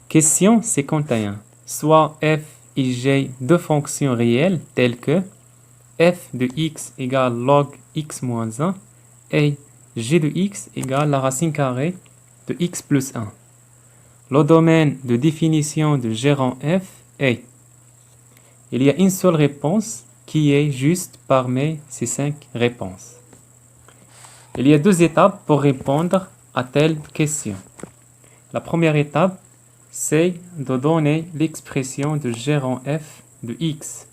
Question 51. Soit f et g deux fonctions réelles telles que f de x égale log x moins 1 et g de x égale la racine carrée de x plus 1. Le domaine de définition de g rang f est. Il y a une seule réponse qui est juste parmi ces 5 réponses. Il y a 2 étapes pour répondre à telle question. La première étape, c'est de donner l'expression de g rang f de x.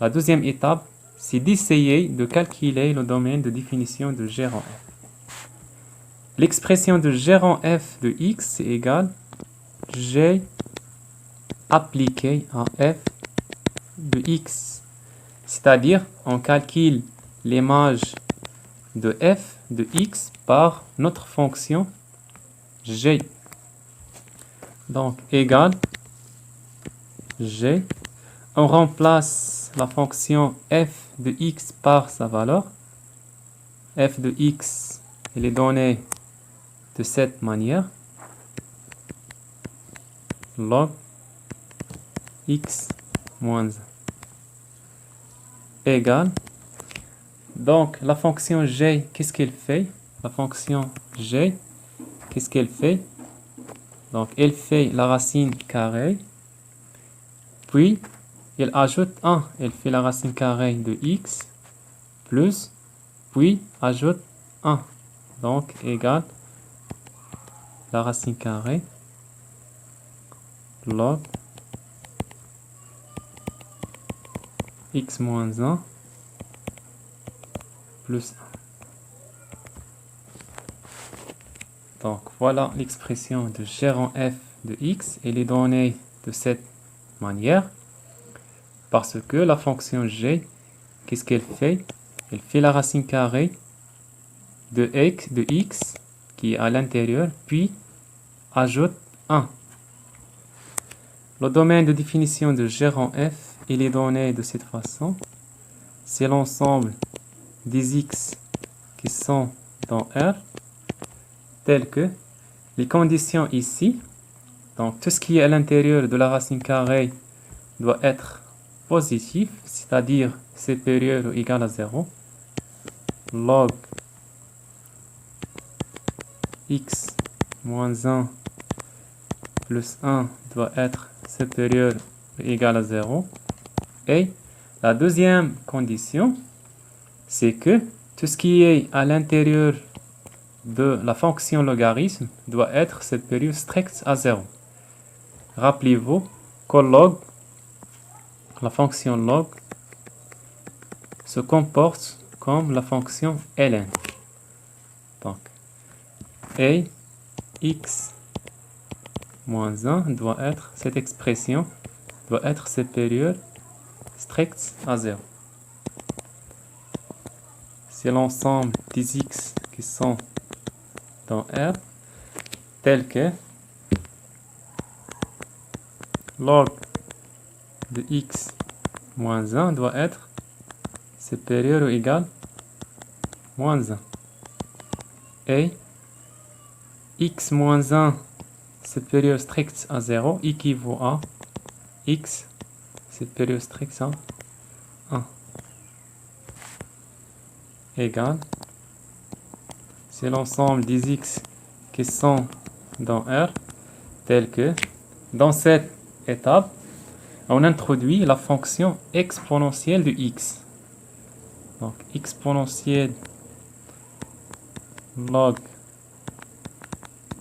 La deuxième étape, c'est d'essayer de calculer le domaine de définition de g rang f. L'expression de g rang f de x est égale g appliqué à f de x. C'est-à-dire, on calcule l'image de f de x par notre fonction g. Donc, égale g. On remplace la fonction f de x par sa valeur. F de x, elle est donnée de cette manière. Log x moins 1 égale. Donc, la fonction g, qu'est-ce qu'elle fait? La fonction g, qu'est-ce qu'elle fait? Donc, elle fait la racine carrée, puis elle ajoute 1. Elle fait la racine carrée de x, plus, puis ajoute 1. Donc, égale la racine carrée log x moins 1 plus 1. Donc, voilà l'expression de g rang f de x. Elle est donnée de cette manière parce que la fonction g, qu'est-ce qu'elle fait? Elle fait la racine carrée de x qui est à l'intérieur, puis ajoute 1. Le domaine de définition de g rang f, il est donné de cette façon. C'est l'ensemble des x qui sont dans R, telles que les conditions ici. Donc, tout ce qui est à l'intérieur de la racine carrée doit être positif, c'est-à-dire supérieur ou égal à 0. Log x moins 1 plus 1 doit être supérieur ou égal à 0. Et la deuxième condition, c'est que tout ce qui est à l'intérieur de la fonction logarithme doit être supérieur strict à 0. Rappelez-vous que log, la fonction log, se comporte comme la fonction ln. Donc, et x moins 1 doit être, cette expression doit être supérieure strict à 0. C'est l'ensemble des x qui sont dans R, tel que log de x moins 1 doit être supérieur ou égal à moins 1. Et x moins 1 supérieur strict à 0 équivaut à x supérieur strict à 1 égale, c'est l'ensemble des x qui sont dans R, tel que dans cette étape, on introduit la fonction exponentielle de x. Donc, exponentielle log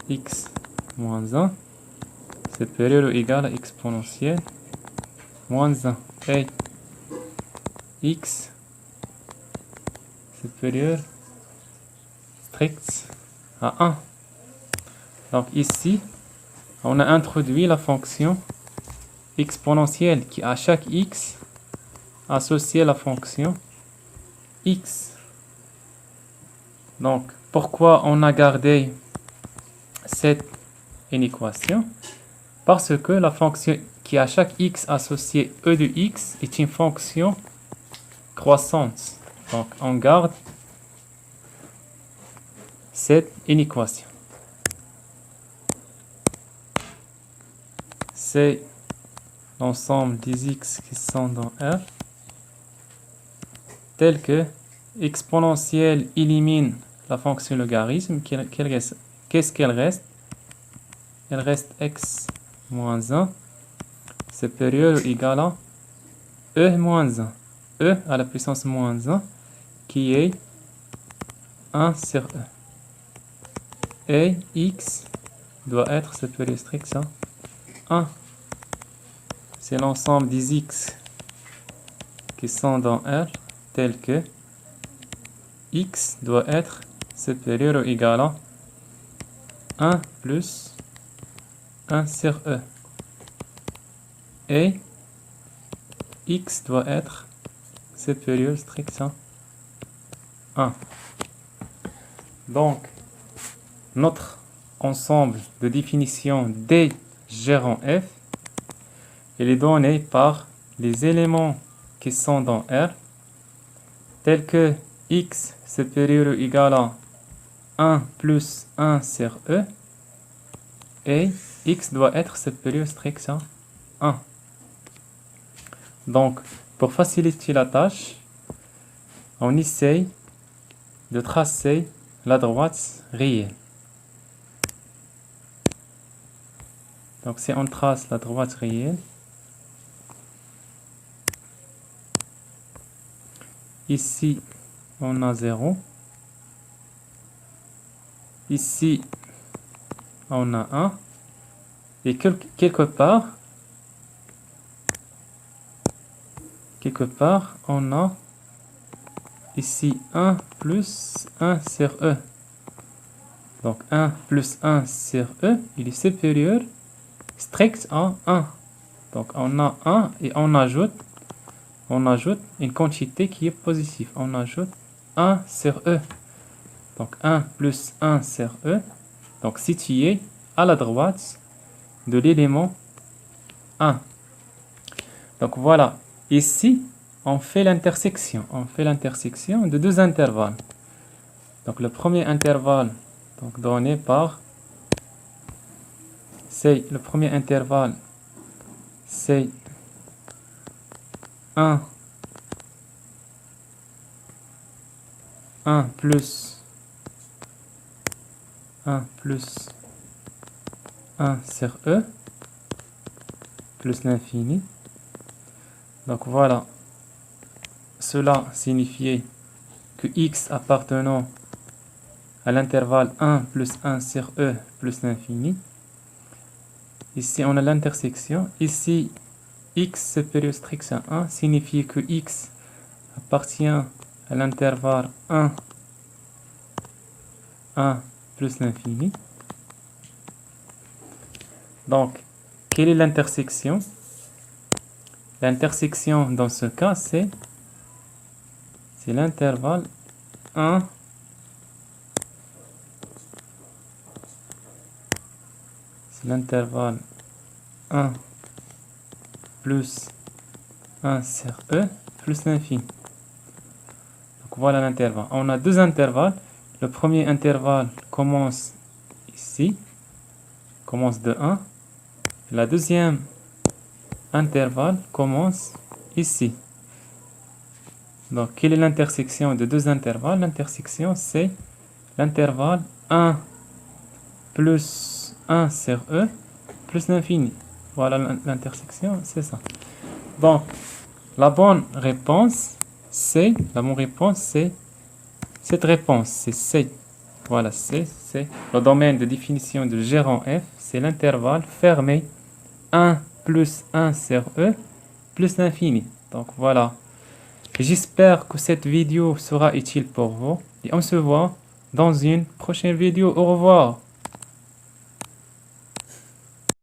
x moins 1 supérieur ou égal à exponentielle moins 1 et x supérieur strict à 1. Donc ici, on a introduit la fonction exponentielle qui à chaque x associe la fonction x. Donc, pourquoi on a gardé cette inéquation? Parce que la fonction qui à chaque x associé e de x est une fonction croissante. Donc, on garde cette inéquation. c'est l'ensemble des x qui sont dans R, tel que exponentielle élimine la fonction logarithme. Qu'est-ce qu'elle reste? Elle reste x moins 1 supérieur ou égal à e moins 1. E à la puissance moins 1 qui est 1 sur e. Et x doit être supérieur strict à 1. C'est l'ensemble des x qui sont dans R, tel que x doit être supérieur ou égal à 1 plus 1 sur e. Et x doit être supérieur strict à 1. Donc, notre ensemble de définition des gérants f, il est donné par les éléments qui sont dans R, tels que x supérieur ou égal à 1 plus 1 sur e, et x doit être supérieur strict à 1. Donc, pour faciliter la tâche, on essaye de tracer la droite réelle. Donc, si on trace la droite réelle, ici, on a 0. Ici, on a 1. Et quelque part, on a ici 1 plus 1 sur e. Donc 1 plus 1 sur e, il est supérieur strict à 1. Donc on a 1 et on ajoute une quantité qui est positive. On ajoute 1 sur e. Donc 1 plus 1 sur e. Donc situé à la droite de l'élément 1. Donc voilà. Ici, on fait l'intersection. On fait l'intersection de deux intervalles. Donc le premier intervalle donc donné par, c'est le premier intervalle, c'est 1 plus 1 sur e plus l'infini. Donc voilà, cela signifiait que x appartenant à l'intervalle 1 plus 1 sur e plus l'infini. Ici, on a l'intersection. Ici, x supérieur strict à 1 signifie que x appartient à l'intervalle 1 plus l'infini. Donc, quelle est l'intersection? L'intersection dans ce cas, c'est l'intervalle 1 l'intervalle 1 plus 1 sur e plus l'infini. Donc voilà l'intervalle. On a deux intervalles. Le premier intervalle commence ici, commence de 1. La deuxième intervalle commence ici. Donc quelle est l'intersection de deux intervalles? L'intersection, c'est l'intervalle 1 plus 1 sur e plus l'infini. Voilà l'intersection, c'est ça. Donc, la bonne réponse, c'est cette réponse, c'est C. Voilà, c'est le domaine de définition de gérant f, c'est l'intervalle fermé 1 plus 1 sur e plus l'infini. Donc voilà. J'espère que cette vidéo sera utile pour vous et on se voit dans une prochaine vidéo. Au revoir.